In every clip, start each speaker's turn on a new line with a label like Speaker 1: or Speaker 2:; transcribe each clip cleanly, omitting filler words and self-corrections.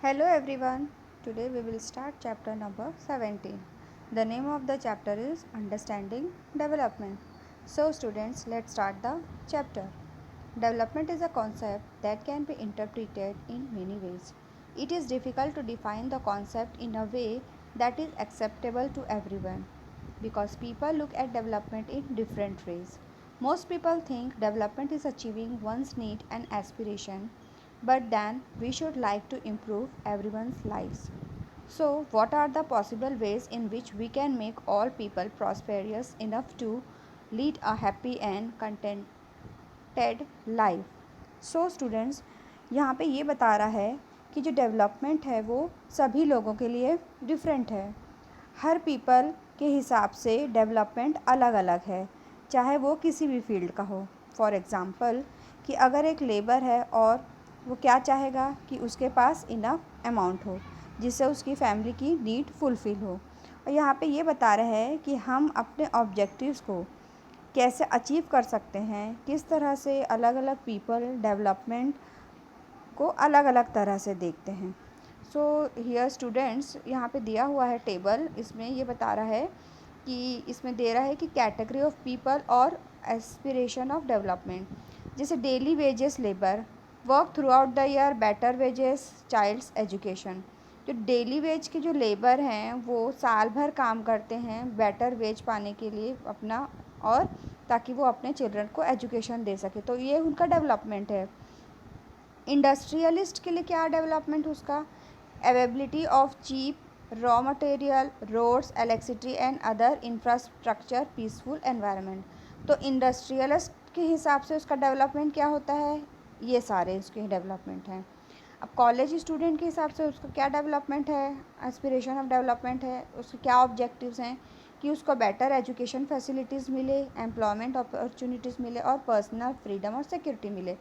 Speaker 1: Hello everyone. Today we will start chapter number 17. The name of the chapter is Understanding Development. So students, let's start the chapter. Development is a concept that can be interpreted in many ways. It is difficult to define the concept in a way that is acceptable to everyone because people look at development in different ways. Most people think development is achieving one's need and aspiration, but then we should like to improve everyone's lives. So, what are the possible ways in which we can make all people prosperous enough to lead a happy and contented life? So students, यहाँ पे ये बता रहा है कि जो development है वो सभी लोगों के लिए डिफरेंट है. हर पीपल के हिसाब से डेवलपमेंट अलग अलग है, चाहे वो किसी भी फील्ड का हो. फॉर एग्ज़ाम्पल कि अगर एक लेबर है और वो क्या चाहेगा कि उसके पास इनफ अमाउंट हो जिससे उसकी फैमिली की नीड फुलफ़िल हो. और यहाँ पे ये बता रहे हैं कि हम अपने ऑब्जेक्टिव्स को कैसे अचीव कर सकते हैं, किस तरह से अलग अलग पीपल डेवलपमेंट को अलग अलग तरह से देखते हैं. सो हियर स्टूडेंट्स, यहाँ पे दिया हुआ है टेबल. इसमें ये बता रहा है कि इसमें दे रहा है कि कैटेगरी ऑफ पीपल और एस्पिरेशन ऑफ डेवलपमेंट. जैसे daily wages labour, work throughout the year, better wages, childs education. जो डेली वेज के जो लेबर हैं वो साल भर काम करते हैं बेटर वेज पाने के लिए अपना, और ताकि वो अपने चिल्ड्रन को एजुकेशन दे सके. तो ये उनका डेवलपमेंट है. इंडस्ट्रियलिस्ट के लिए क्या डेवलपमेंट उसका? Availability of cheap raw material, roads, electricity and other infrastructure, peaceful environment. तो इंडस्ट्रियलिस्ट के हिसाब से उसका डेवलपमेंट क्या होता है? ये सारे उसके डेवलपमेंट हैं. अब कॉलेज स्टूडेंट के हिसाब से उसका क्या डेवलपमेंट है, एस्पिरेशन ऑफ डेवलपमेंट है, उसके क्या ऑब्जेक्टिव्स हैं कि उसको बेटर एजुकेशन फैसिलिटीज़ मिले, एम्प्लॉयमेंट अपॉर्चुनिटीज़ मिले और पर्सनल फ्रीडम और सिक्योरिटी मिले.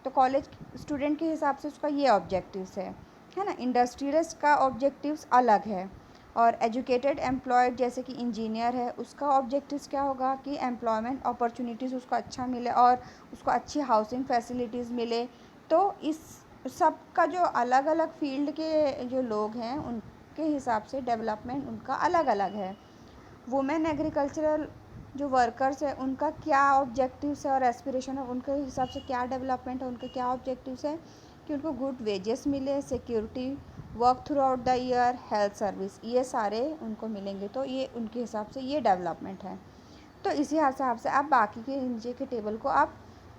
Speaker 1: तो कॉलेज स्टूडेंट के हिसाब से उसका ये ऑब्जेक्टिव्स है ना. इंडस्ट्रियलिस्ट का ऑब्जेक्टिव्स अलग है. और एजुकेटेड एम्प्लॉयड जैसे कि इंजीनियर है, उसका ऑब्जेक्टिव्स क्या होगा कि एम्प्लॉयमेंट अपॉर्चुनिटीज़ उसको अच्छा मिले और उसको अच्छी हाउसिंग फैसिलिटीज़ मिले. तो इस सब का जो अलग अलग फील्ड के जो लोग हैं उनके हिसाब से डेवलपमेंट उनका अलग अलग है. वुमेन एग्रीकल्चरल जो वर्कर्स है उनका क्या ऑब्जेक्टिव्स है और एस्पिरेशन है, उनके हिसाब से क्या डेवलपमेंट है, उनके क्या ऑब्जेक्टिव्स है कि उनको गुड वेजेस मिले, security, work throughout the year, health service, ये सारे उनको मिलेंगे. तो ये उनके हिसाब से ये डेवलपमेंट है. तो इसी हिसाब से आप बाकी के नीचे के टेबल को आप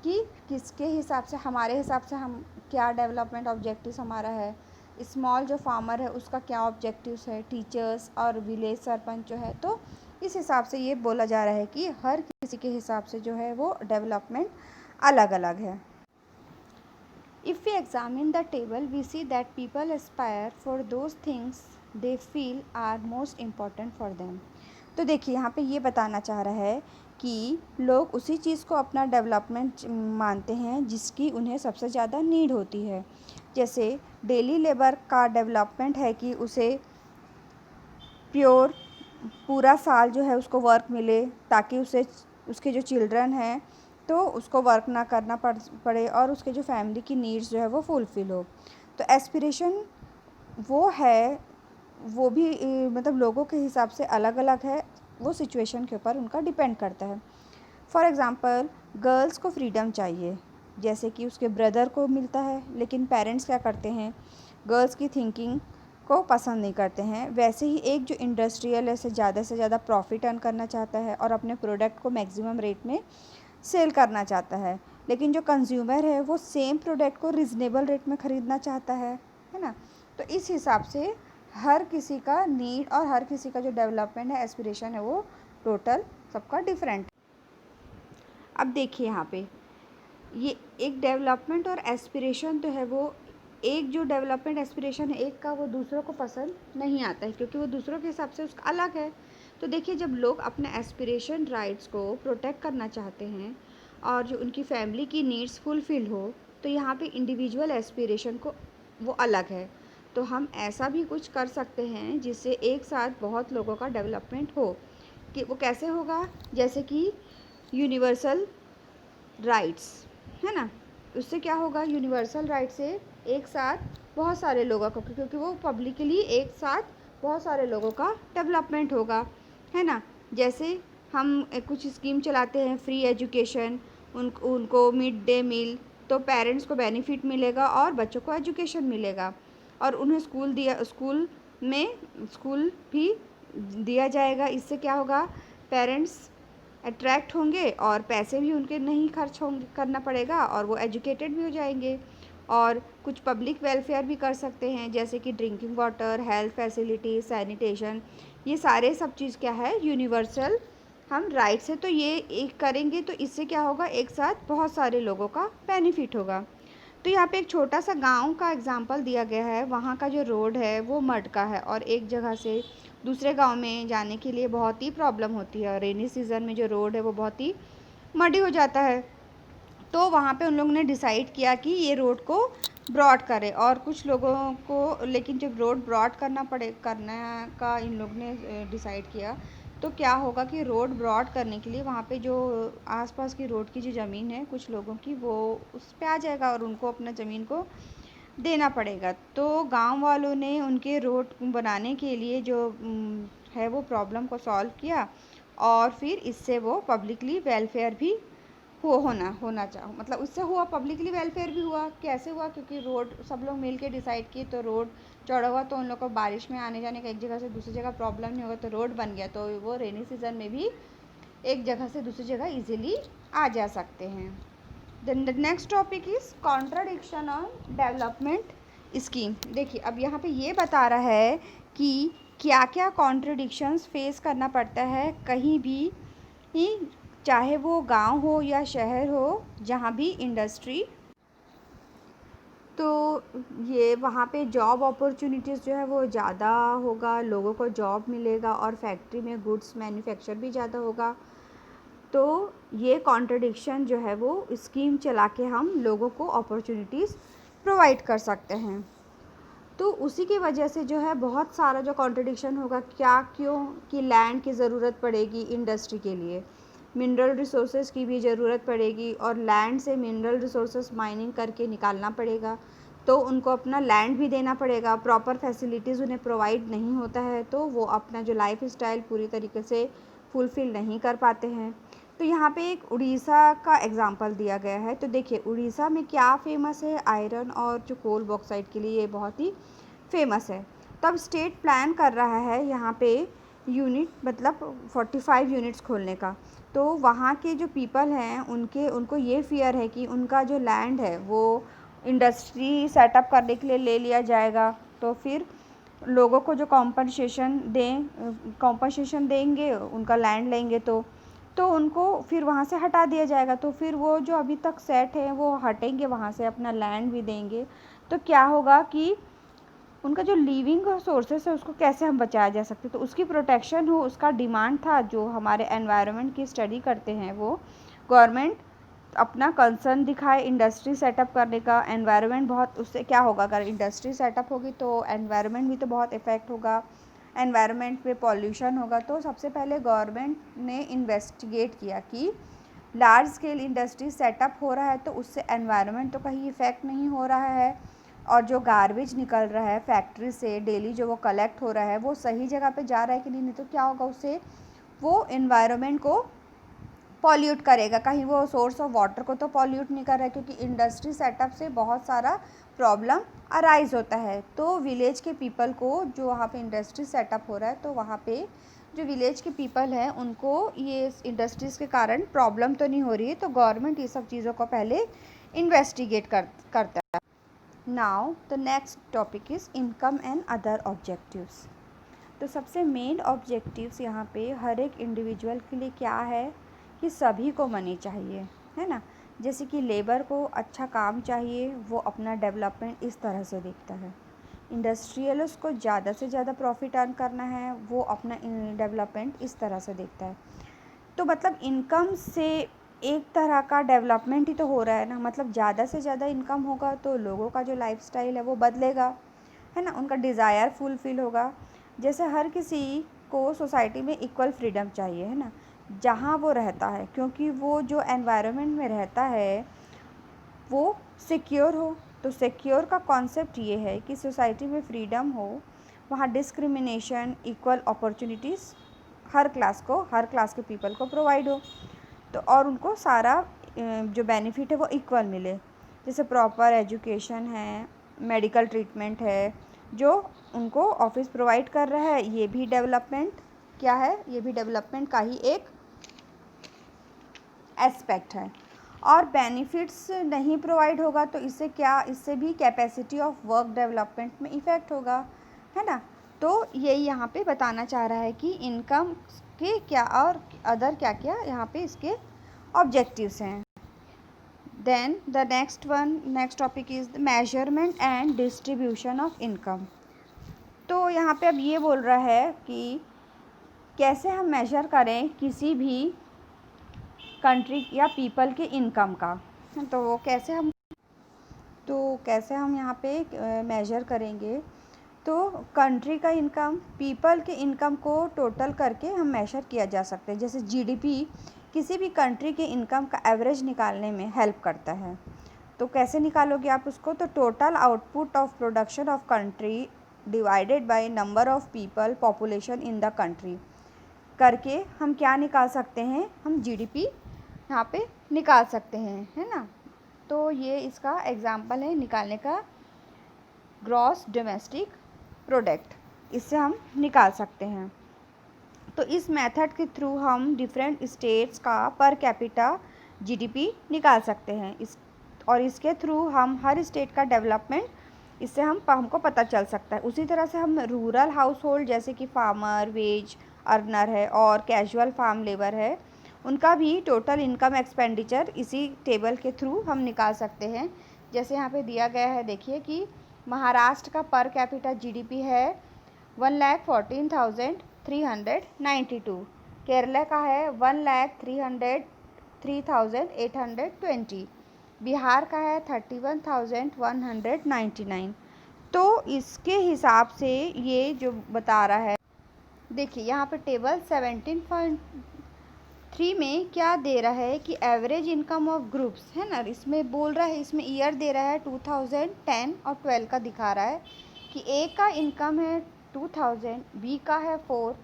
Speaker 1: कि किसके हिसाब से, हमारे हिसाब से हम क्या डेवलपमेंट ऑब्जेक्टिव्स हमारा है. स्मॉल जो फार्मर है उसका क्या ऑब्जेक्टिव्स है, टीचर्स और विलेज सरपंच जो है. तो इस हिसाब से ये बोला जा रहा है कि हर किसी के हिसाब से जो है वो डेवलपमेंट अलग अलग है. If we examine the table, we see that people aspire for those things they feel are most important for them. तो देखिए यहाँ पे ये बताना चाह रहा है कि लोग उसी चीज़ को अपना डेवलपमेंट मानते हैं जिसकी उन्हें सबसे ज़्यादा नीड होती है. जैसे डेली लेबर का डेवलपमेंट है कि उसे प्योर पूरा साल जो है उसको वर्क मिले ताकि उसे उसके जो चिल्ड्रन हैं तो उसको वर्क ना करना पड़े और उसके जो फैमिली की नीड्स जो है वो फुलफ़िल हो. तो एस्पिरेशन वो है, वो भी मतलब लोगों के हिसाब से अलग अलग है, वो सिचुएशन के ऊपर उनका डिपेंड करता है. फॉर एग्ज़ाम्पल गर्ल्स को फ्रीडम चाहिए जैसे कि उसके ब्रदर को मिलता है, लेकिन पेरेंट्स क्या करते हैं, गर्ल्स की थिंकिंग को पसंद नहीं करते हैं. वैसे ही एक जो इंडस्ट्रियल है से ज़्यादा प्रॉफिट अर्न करना चाहता है और अपने प्रोडक्ट को मैक्सिमम रेट में सेल करना चाहता है, लेकिन जो कंज्यूमर है वो सेम प्रोडक्ट को रिजनेबल रेट में ख़रीदना चाहता है ना. तो इस हिसाब से हर किसी का नीड और हर किसी का जो डेवलपमेंट है, एस्पिरेशन है, वो टोटल सबका डिफरेंट. अब देखिए यहाँ पे ये एक डेवलपमेंट और एस्पिरेशन तो है, वो एक जो डेवलपमेंट एस्पिरेशन है एक का, वो दूसरों को पसंद नहीं आता है क्योंकि वो दूसरों के हिसाब से उसका अलग है. तो देखिए जब लोग अपने एस्पिरेशन राइट्स को प्रोटेक्ट करना चाहते हैं और जो उनकी फैमिली की नीड्स फुलफिल हो, तो यहाँ पे इंडिविजुअल एस्पिरेशन को वो अलग है. तो हम ऐसा भी कुछ कर सकते हैं जिससे एक साथ बहुत लोगों का डेवलपमेंट हो. कि वो कैसे होगा? जैसे कि यूनिवर्सल राइट्स है ना. उससे क्या होगा? यूनिवर्सल राइट से एक साथ बहुत सारे लोगों का, क्योंकि वो पब्लिकली एक साथ बहुत सारे लोगों का डेवलपमेंट होगा, है ना। जैसे हम कुछ स्कीम चलाते हैं, फ्री एजुकेशन, उनको मिड डे मील, तो पेरेंट्स को बेनिफिट मिलेगा और बच्चों को एजुकेशन मिलेगा, और उन्हें स्कूल भी दिया जाएगा। इससे क्या होगा, पेरेंट्स अट्रैक्ट होंगे और पैसे भी उनके नहीं खर्च होंगे करना पड़ेगा, और वो एजुकेटेड भी हो जाएंगे। और कुछ पब्लिक वेलफेयर भी कर सकते हैं, जैसे कि drinking water, health facility, sanitation, ये सारे सब चीज़ क्या है, यूनिवर्सल हम राइट से तो ये एक करेंगे, तो इससे क्या होगा, एक साथ बहुत सारे लोगों का बेनिफिट होगा। तो यहाँ पे एक छोटा सा गांव का एग्जांपल दिया गया है। वहाँ का जो रोड है वो मड का है, और एक जगह से दूसरे गांव में जाने के लिए बहुत ही प्रॉब्लम होती है, और रेनी सीज़न में जो रोड है वो बहुत ही मडी हो जाता है। तो वहाँ पे उन लोगों ने डिसाइड किया कि ये रोड को ब्रॉड करें, और कुछ लोगों को, लेकिन जब रोड ब्रॉड करना का इन लोग ने डिसाइड किया, तो क्या होगा कि रोड ब्रॉड करने के लिए वहाँ पे जो आसपास की रोड की जो ज़मीन है कुछ लोगों की, वो उस पे आ जाएगा और उनको अपना ज़मीन को देना पड़ेगा। तो गांव वालों ने उनके रोड बनाने के लिए जो है वो प्रॉब्लम को सॉल्व किया, और फिर इससे वो पब्लिकली वेलफेयर भी होना चाहो, मतलब उससे हुआ, पब्लिकली वेलफेयर भी हुआ। कैसे हुआ, क्योंकि रोड सब लोग मिल के डिसाइड किए, तो रोड चौड़ा हुआ, तो उन लोग को बारिश में आने जाने का एक जगह से दूसरी जगह प्रॉब्लम नहीं होगा, तो रोड बन गया, तो वो रेनी सीजन में भी एक जगह से दूसरी जगह इजीली आ जा सकते हैं। Then the next topic is contradiction on development scheme. देखिए अब यहाँ पे ये बता रहा है कि क्या क्या कॉन्ट्रडिक्शंस फेस करना पड़ता है कहीं भी, चाहे वो गांव हो या शहर हो, जहाँ भी इंडस्ट्री, तो ये वहाँ पे जॉब अपॉर्चुनिटीज़ जो है वो ज़्यादा होगा, लोगों को जॉब मिलेगा, और फैक्ट्री में गुड्स मैन्युफैक्चर भी ज़्यादा होगा। तो ये कॉन्ट्रडिक्शन जो है वो स्कीम चला के हम लोगों को अपॉर्चुनिटीज़ प्रोवाइड कर सकते हैं। तो उसी की वजह से जो है बहुत सारा जो कॉन्ट्रडिक्शन होगा, क्या क्यों कि लैंड की ज़रूरत पड़ेगी इंडस्ट्री के लिए, मिनरल रिसोर्सेज की भी ज़रूरत पड़ेगी, और लैंड से मिनरल रिसोर्सेज माइनिंग करके निकालना पड़ेगा, तो उनको अपना लैंड भी देना पड़ेगा। प्रॉपर फैसिलिटीज़ उन्हें प्रोवाइड नहीं होता है, तो वो अपना जो लाइफ स्टाइल पूरी तरीके से फुलफ़िल नहीं कर पाते हैं। तो यहाँ पे एक उड़ीसा का एग्जांपल दिया गया है। तो देखिए उड़ीसा में क्या फ़ेमस है, आयरन और जो कोल बॉक्साइट के लिए ये बहुत ही फेमस है। तब स्टेट प्लान कर रहा है यहाँ पे यूनिट, मतलब 45 यूनिट्स खोलने का। तो वहाँ के जो पीपल हैं उनको ये फियर है कि उनका जो लैंड है वो इंडस्ट्री सेटअप करने के लिए ले लिया जाएगा, तो फिर लोगों को जो कॉम्पनसेशन देंगे, उनका लैंड लेंगे, तो उनको फिर वहाँ से हटा दिया जाएगा। तो फिर वो जो अभी तक सेट है वो हटेंगे वहाँ से, अपना लैंड भी देंगे। तो क्या होगा कि उनका जो लिविंग सोर्सेस है उसको कैसे हम बचाया जा सकते, तो उसकी प्रोटेक्शन हो, उसका डिमांड था। जो हमारे एनवायरनमेंट की स्टडी करते हैं वो गवर्नमेंट अपना कंसर्न दिखाए इंडस्ट्री सेटअप करने का। एनवायरनमेंट बहुत, उससे क्या होगा, अगर इंडस्ट्री सेटअप होगी तो एनवायरनमेंट भी तो बहुत इफ़ेक्ट होगा, एनवायरनमेंट पे पॉल्यूशन होगा। तो सबसे पहले गवर्नमेंट ने इन्वेस्टिगेट किया कि लार्ज स्केल इंडस्ट्री सेटअप हो रहा है तो उससे एनवायरनमेंट तो कहीं इफ़ेक्ट नहीं हो रहा है, और जो गार्बेज निकल रहा है फैक्ट्री से डेली जो वो कलेक्ट हो रहा है वो सही जगह पे जा रहा है कि नहीं तो क्या होगा, उससे वो एनवायरनमेंट को पॉल्यूट करेगा। कहीं वो सोर्स ऑफ वाटर को तो पॉल्यूट नहीं कर रहा है, क्योंकि इंडस्ट्री सेटअप से बहुत सारा प्रॉब्लम अराइज होता है। तो विलेज के पीपल को, जो वहाँ पे इंडस्ट्री सेटअप हो रहा है, तो वहाँ पे जो विलेज के पीपल हैं उनको ये इंडस्ट्रीज़ के कारण प्रॉब्लम तो नहीं हो रही है, तो गवर्नमेंट ये सब चीज़ों को पहले इन्वेस्टिगेट करता है। Now the next topic is income and other objectives. तो सबसे मेन ऑब्जेक्टिव्स यहाँ पे हर एक इंडिविजुअल के लिए क्या है कि सभी को मनी चाहिए, है ना। जैसे कि लेबर को अच्छा काम चाहिए, वो अपना डेवलपमेंट इस तरह से देखता है। इंडस्ट्रियलिस्ट को ज़्यादा से ज़्यादा प्रॉफिट अर्न करना है, वो अपना डेवलपमेंट इस तरह से देखता है। तो मतलब इनकम से एक तरह का डेवलपमेंट ही तो हो रहा है ना, मतलब ज़्यादा से ज़्यादा इनकम होगा तो लोगों का जो लाइफस्टाइल है वो बदलेगा, है ना, उनका डिज़ायर फुलफ़िल होगा। जैसे हर किसी को सोसाइटी में इक्वल फ्रीडम चाहिए, है ना, जहाँ वो रहता है, क्योंकि वो जो एनवायरनमेंट में रहता है वो सिक्योर हो, तो सिक्योर का कॉन्सेप्ट ये है कि सोसाइटी में फ्रीडम हो, वहाँ डिस्क्रिमिनेशन, इक्वल अपॉर्चुनिटीज़ हर क्लास के पीपल को प्रोवाइड हो, तो और उनको सारा जो बेनिफिट है वो इक्वल मिले। जैसे प्रॉपर एजुकेशन है, मेडिकल ट्रीटमेंट है, जो उनको ऑफिस प्रोवाइड कर रहा है, ये भी डेवलपमेंट क्या है, ये भी डेवलपमेंट का ही एक एस्पेक्ट है। और बेनिफिट्स नहीं प्रोवाइड होगा तो इससे भी कैपेसिटी ऑफ वर्क डेवलपमेंट में इफ़ेक्ट होगा, है ना। तो यही यहाँ पे बताना चाह रहा है कि इनकम के क्या और अदर क्या क्या यहाँ पे इसके ऑब्जेक्टिव्स हैं। Then the next topic is the measurement and distribution of income. तो यहाँ पे अब ये बोल रहा है कि कैसे हम मेजर करें किसी भी कंट्री या पीपल के इनकम का। तो वो कैसे हम यहाँ पे मेजर करेंगे। तो कंट्री का इनकम, पीपल के इनकम को टोटल करके हम मेजर किया जा सकते हैं। जैसे जीडीपी किसी भी कंट्री के इनकम का एवरेज निकालने में हेल्प करता है। तो कैसे निकालोगे आप उसको, तो total output of production of country divided by number of people population in the country करके हम क्या निकाल सकते हैं, हम जीडीपी यहाँ पे निकाल सकते हैं, है ना। तो ये इसका एग्जाम्पल है निकालने का, ग्रॉस डोमेस्टिक प्रोडक्ट, इससे हम निकाल सकते हैं। तो इस मेथड के थ्रू हम डिफरेंट स्टेट्स का पर कैपिटा जीडीपी निकाल सकते हैं। और इसके थ्रू हम हर स्टेट का डेवलपमेंट इससे हमको पता चल सकता है। उसी तरह से हम रूरल हाउस होल्ड जैसे कि फार्मर, वेज अर्नर है और कैजुअल फार्म लेबर है, उनका भी टोटल इनकम एक्सपेंडिचर इसी टेबल के थ्रू हम निकाल सकते हैं। जैसे यहाँ पे दिया गया है, देखिए कि महाराष्ट्र का पर कैपिटा जीडीपी है 1,14,392, केरला का है 1,03,820, बिहार का है 31,199। तो इसके हिसाब से ये जो बता रहा है, देखिए यहाँ पे टेबल 17.3 में क्या दे रहा है कि एवरेज इनकम ऑफ ग्रुप्स, है ना। इसमें बोल रहा है, इसमें ईयर दे रहा है 2010 और 12 का दिखा रहा है कि ए का इनकम है 2000, बी का है 4,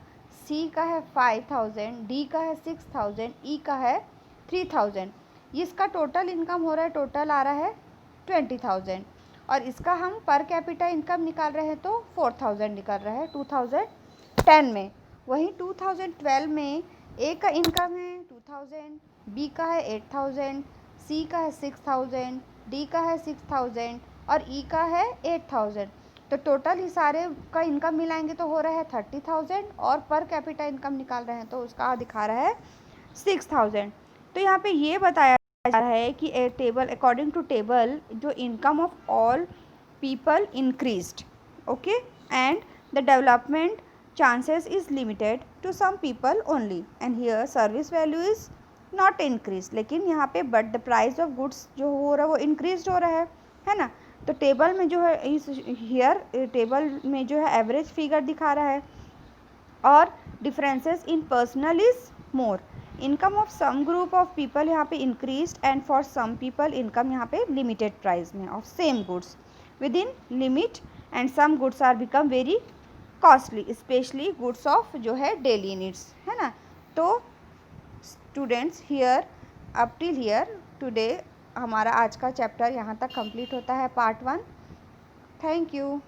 Speaker 1: सी का है 5000, डी का है 6000, ई का है 3000। इसका टोटल इनकम हो रहा है, टोटल आ रहा है 20,000। और इसका हम पर कैपिटा इनकम निकाल रहे हैं तो 4000 निकल रहा है 2010 में। वहीं 2012 में ए का इनकम है 2000, बी का है 8000, सी का है 6000, डी का है 6000 और ई का है 8000। तो टोटल ही सारे का इनकम मिलाएंगे तो हो रहा है 30,000 और पर कैपिटा इनकम निकाल रहे हैं तो उसका दिखा रहा है 6000। तो यहाँ पे ये बताया जा रहा है कि ए टेबल अकॉर्डिंग टू टेबल जो income of all people increased, okay, and the development chances is limited to some people only and here service value is not increased। लेकिन यहाँ पे but the price of goods जो हो रहा है वो increased हो रहा है ना। तो टेबल में जो है इस हियर टेबल में जो है एवरेज फिगर दिखा रहा है और differences in personal is more. Income of some group of people यहाँ पे increased and for some people income यहाँ पे लिमिटेड प्राइस में of same goods within limit and some goods are become very costly, specially goods of जो है daily needs, है ना। तो students here up till here today हमारा आज का चैप्टर यहाँ तक कंप्लीट होता है, पार्ट 1। Thank you.